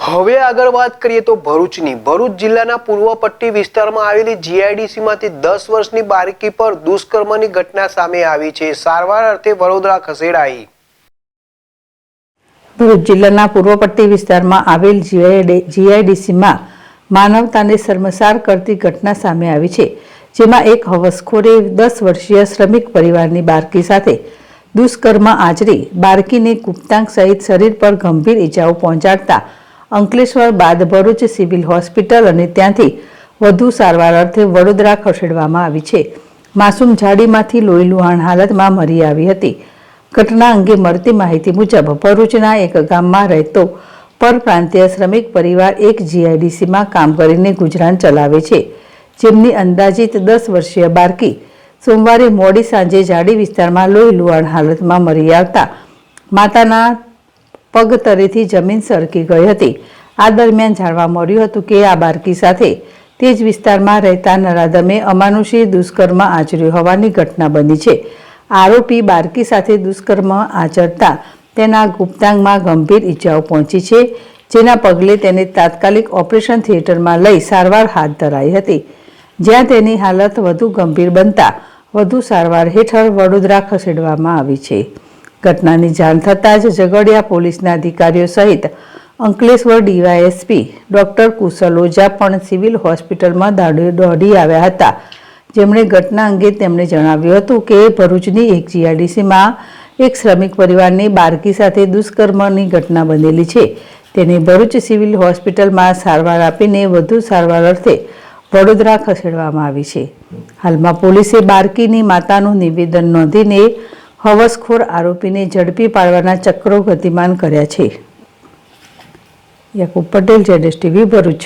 હવે આગળ વાત કરીએ તો ભરૂચની ભરૂચ જિલ્લાના પૂર્વ પટ્ટી વિસ્તારમાં આવેલી જીઆઈડીસીમાંથી 10 વર્ષની બાળકી પર દુષ્કર્મની ઘટના સામે આવી છે। સારવાર અર્થે વડોદરા ખસેડાઈ। ભરૂચ જિલ્લાના પૂર્વ પટ્ટી વિસ્તારમાં આવેલ જીઆઈડીસીમાં માનવતાને શર્મસાર કરતી ઘટના સામે આવી છે, જેમાં એક હવસખોરે 10 વર્ષીય શ્રમિક પરિવારની બાળકી સાથે દુષ્કર્મ આચરી બાળકીને કુપ્તાંગ સહિત શરીર પર ગંભીર ઈજાઓ પહોંચાડતા અંકલેશ્વર બાદ ભરૂચ સિવિલ હોસ્પિટલ અને ત્યાંથી વધુ સારવાર અર્થે વડોદરા ખસેડવામાં આવી છે। માસૂમ ઝાડીમાંથી લોહીલુહાણ હાલતમાં મરી આવી હતી। ઘટના અંગે મળતી માહિતી મુજબ ભરૂચના એક ગામમાં રહેતો પરપ્રાંતીય શ્રમિક પરિવાર એક જીઆઈડીસીમાં કામ કરીને ગુજરાન ચલાવે છે, જેમની અંદાજિત 10 વર્ષીય બાળકી સોમવારે મોડી સાંજે ઝાડી વિસ્તારમાં લોહીલુહાણ હાલતમાં મરી આવતા માતાના પગ તળેથી જમીન સરકી ગઈ હતી। આ દરમિયાન જાણવા મળ્યું હતું કે આ બાળકી સાથે તે જ વિસ્તારમાં રહેતા નરાધમે અમાનુષી દુષ્કર્મ આચર્યું હોવાની ઘટના બની છે। આરોપી બાળકી સાથે દુષ્કર્મ આચરતા તેના ગુપ્તાંગમાં ગંભીર ઈજાઓ પહોંચી છે, જેના પગલે તેને તાત્કાલિક ઓપરેશન થિયેટરમાં લઈ સારવાર હાથ ધરાઈ હતી, જ્યાં તેની હાલત વધુ ગંભીર બનતા વધુ સારવાર હેઠળ વડોદરા ખસેડવામાં આવી છે। ઘટનાની જાણ થતાં જ ઝઘડિયા પોલીસના અધિકારીઓ સહિત અંકલેશ્વર ડીવાયએસપી ડોક્ટર કુશલ ઓઝા પણ સિવિલ હોસ્પિટલમાં દોડી આવ્યા હતા, જેમણે ઘટના અંગે તેમણે જણાવ્યું હતું કે ભરૂચની એક જીઆઈડીસીમાં એક શ્રમિક પરિવારની બાળકી સાથે દુષ્કર્મની ઘટના બનેલી છે। તેને ભરૂચ સિવિલ હોસ્પિટલમાં સારવાર આપીને વધુ સારવાર અર્થે વડોદરા ખસેડવામાં આવી છે। હાલમાં પોલીસે બાળકીની માતાનું નિવેદન નોંધીને હવસખોર આરોપીને ઝડપી પાડવાના ચક્રો ગતિમાન કર્યા છે। યાકુબ પટેલ, ZSTV ભરૂચ।